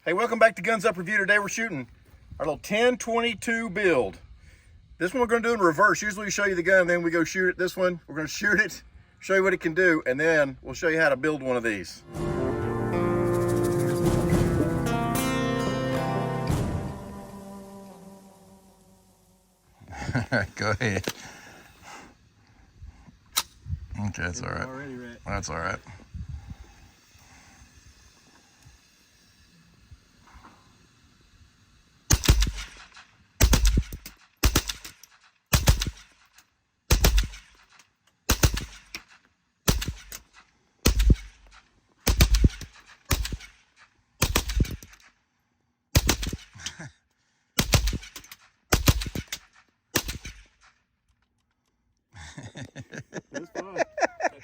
Hey, welcome back to Guns Up Review. Today we're shooting our little 1022 build. This one we're going to do in reverse. Usually we show you the gun, then we go shoot it. This one, we're going to shoot it, show you what it can do, and then we'll show you how to build one of these. Go ahead. Okay, that's all right. That's all right.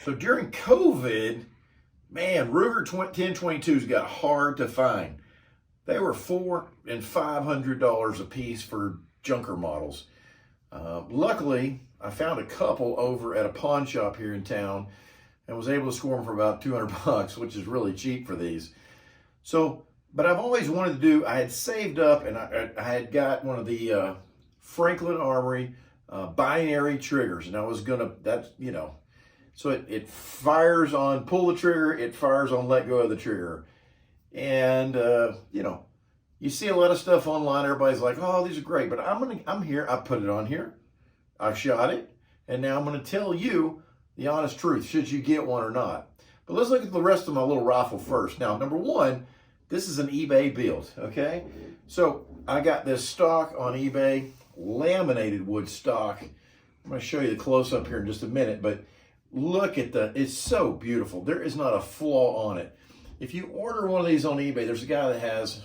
So during COVID, man, Ruger 1022s got hard to find. They were $400 and $500 a piece for junker models. Luckily, I found a couple over at a pawn shop here in town and was able to score them for about 200 bucks, which is really cheap for these. So, but I've always wanted to do, I had saved up and I had got one of the Franklin Armory binary triggers, and I was gonna, so it fires on pull the trigger, it fires on let go of the trigger. And, you see a lot of stuff online, everybody's like, oh, these are great, but I'm here, I put it on here, I've shot it, and now I'm gonna tell you the honest truth, should you get one or not. But let's look at the rest of my little rifle first. Now, number one, this is an eBay build, okay? So I got this stock on eBay, laminated wood stock. I'm gonna show you the close up here in just a minute, but look at it's so beautiful. There is not a flaw on it. If you order one of these on eBay, there's a guy that has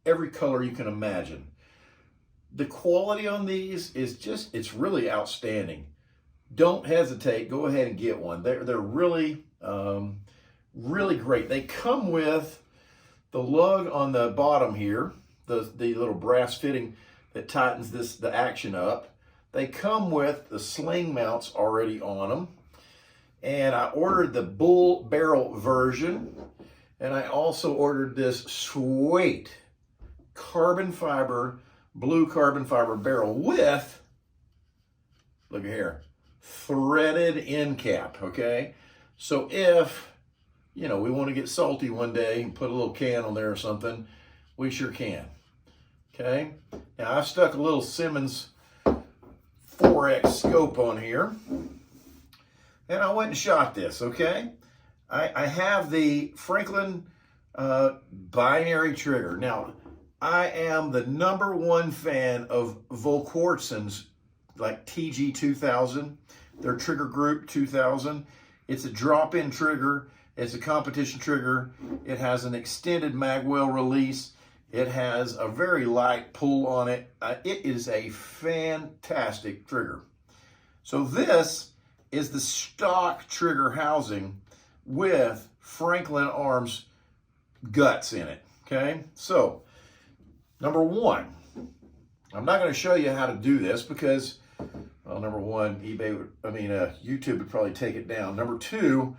every color you can imagine. The quality on these is just, it's really outstanding. Don't hesitate, go ahead and get one. They're really, really great. They come with the lug on the bottom here, the little brass fitting that tightens the action up. They come with the sling mounts already on them. And I ordered the bull barrel version. And I also ordered this sweet blue carbon fiber barrel with, look at here, threaded end cap, okay? So if, we want to get salty one day and put a little can on there or something, we sure can, okay? Now I've stuck a little Simmons 4X scope on here. And I went and shot this, okay? I have the Franklin binary trigger. Now, I am the #1 fan of Volquartsen's, like TG2000, their trigger group 2000. It's a drop-in trigger. It's a competition trigger. It has an extended magwell release. It has a very light pull on it. It is a fantastic trigger. So this is the stock trigger housing with Franklin Arms guts in it, okay? So, number one, I'm not gonna show you how to do this because, well, number one, YouTube would probably take it down. Number two,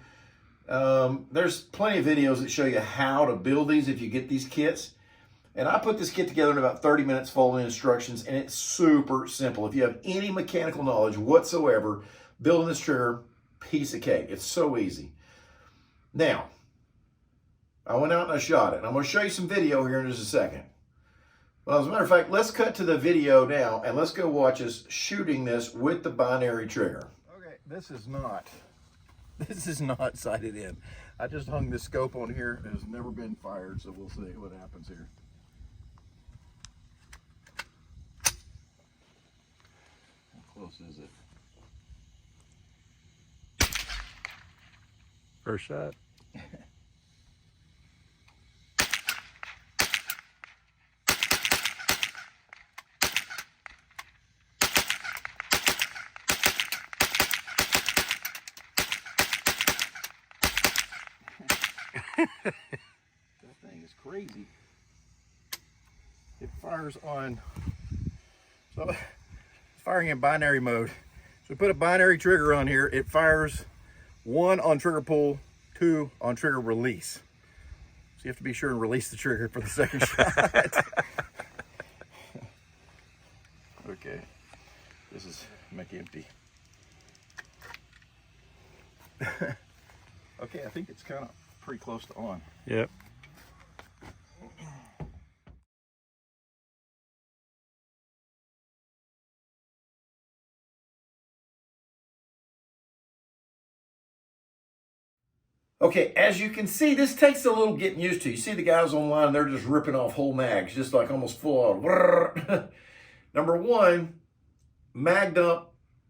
there's plenty of videos that show you how to build these if you get these kits. And I put this kit together in about 30 minutes following instructions, and it's super simple. If you have any mechanical knowledge whatsoever, building this trigger, piece of cake. It's so easy. Now, I went out and I shot it. And I'm going to show you some video here in just a second. Well, as a matter of fact, let's cut to the video now and let's go watch us shooting this with the binary trigger. Okay, this is not sighted in. I just hung this scope on here. It has never been fired, so we'll see what happens here. How close is it? First shot. That thing is crazy. It fires on, so it's firing in binary mode. So we put a binary trigger on here. It fires 1 on trigger pull, 2 on trigger release. you have to be sure and release the trigger for the second shot. Okay, this is make empty. Okay, I think it's kind of pretty close to on. Yep. Okay, as you can see, this takes a little getting used to. You see the guys online, they're just ripping off whole mags, just like almost full on. Number one, mag dump,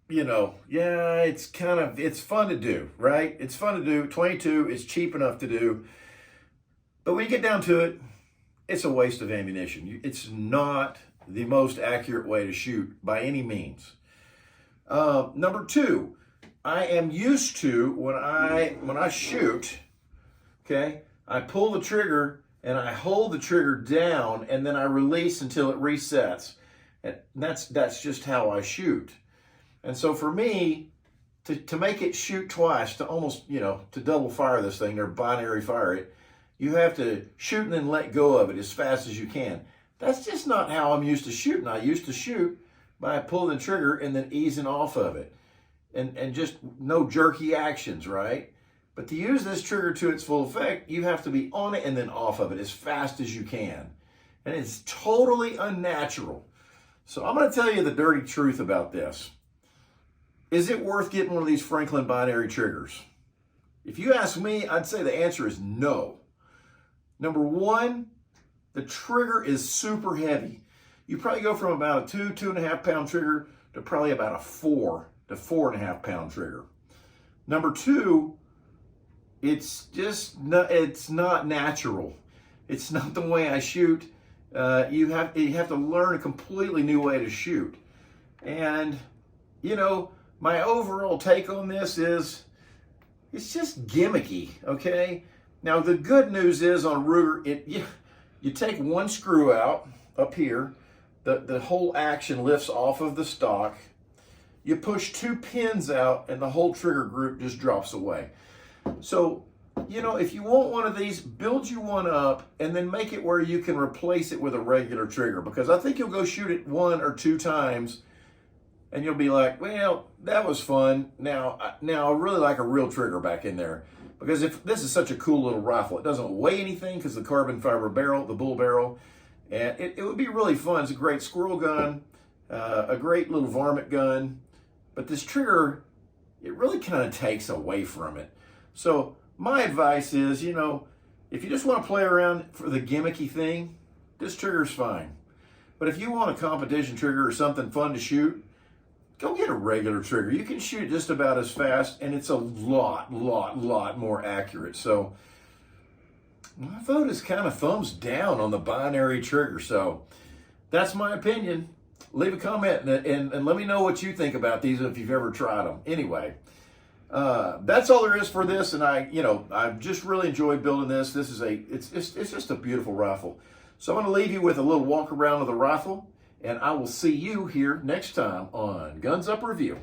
yeah, it's fun to do, right? It's fun to do. 22 is cheap enough to do. But when you get down to it, it's a waste of ammunition. It's not the most accurate way to shoot by any means. Number two, I am used to when I shoot, okay, I pull the trigger and I hold the trigger down and then I release until it resets. And that's just how I shoot. And so for me, to make it shoot twice, to almost, to double fire this thing or binary fire it, you have to shoot and then let go of it as fast as you can. That's just not how I'm used to shooting. I used to shoot by pulling the trigger and then easing off of it. And just no jerky actions, right? But to use this trigger to its full effect, you have to be on it and then off of it as fast as you can. And it's totally unnatural. So I'm going to tell you the dirty truth about this. Is it worth getting one of these Franklin binary triggers? If you ask me, I'd say the answer is no. Number one, the trigger is super heavy. You probably go from about a 2.5 pound trigger to probably about a 4 to 4.5 pound trigger. Number two, it's not natural. It's not the way I shoot. You have to learn a completely new way to shoot. And my overall take on this is it's just gimmicky, okay? Now the good news is on Ruger, you take one screw out up here, the whole action lifts off of the stock. You push 2 pins out and the whole trigger group just drops away. So, if you want one of these, build you one up and then make it where you can replace it with a regular trigger, because I think you'll go shoot it 1 or 2 times and you'll be like, well, that was fun. Now I really like a real trigger back in there, because if this is such a cool little rifle, it doesn't weigh anything because the carbon fiber barrel, the bull barrel, and it would be really fun. It's a great squirrel gun, a great little varmint gun. But this trigger, it really kind of takes away from it. So my advice is, if you just want to play around for the gimmicky thing, this trigger's fine. But if you want a competition trigger or something fun to shoot, go get a regular trigger. You can shoot just about as fast, and it's a lot more accurate. So my vote is kind of thumbs down on the binary trigger. So that's my opinion. Leave a comment and let me know what you think about these if you've ever tried them. Anyway, that's all there is for this, and I've just really enjoyed building this. It's just a beautiful rifle. So I'm going to leave you with a little walk around of the rifle, and I will see you here next time on Guns Up Review.